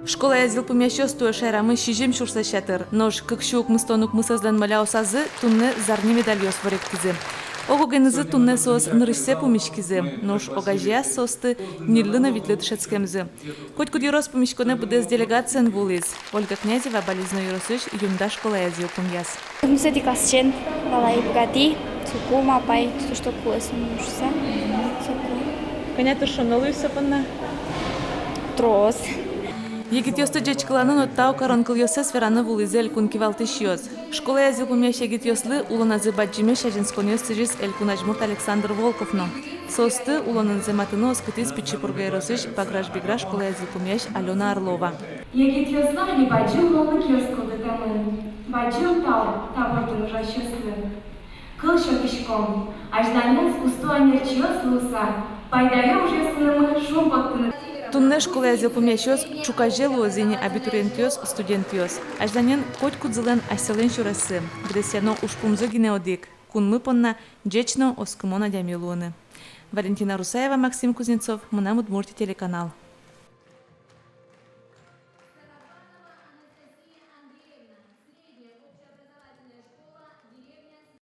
Школа язил помещёс туя шайрамы шижем шурса шатыр. Нож кыкшук мыстонук мысазлан маляусазы тунны зарни медальёс варектизы. Огогенызы тунне сос нырышсе помешкизы. Нож огажия состы ниллына витлет шацкемзы. Хоть кудирос помешконе будес делегациян вулиз. Ольга Князева болезно юросыш юнда школа язил помяс. Мусети касчен, валай богати, цукума пай, что кулесом мушса. Понятно, что новый все панна. Трос. Егитёсты жечкаланын оттау коронкыл ёсы сфераны вулизе элькун кивалтышёз. Школа язил помяш егитёслы уланазы баджиме шажинскон ёстыжис элькун ажмурт Александр Волковно. Состы уланын зематыны оскытыз пичипурга еросыш паграш-биграш школа язил помяш Алена Орлова. Егитёслы не баджил новый кёскылды тамын. Баджил тау, табортын ужащёслы. Кыл шокишком, ажданец усту анерчиёслы уса. Пайдая уже сынымы шум поттыны. Тунне школа язил помящёс чукажелу озине абитуриентёс студентёс. Ажданен коть кудзылен аселен шурасы. Гресяно ушпумзо гинеодик. Кунмы понна джечно оскымона дямилуны. Валентина Русаева, Максим Кузнецов, Мына Удмуртия телеканал.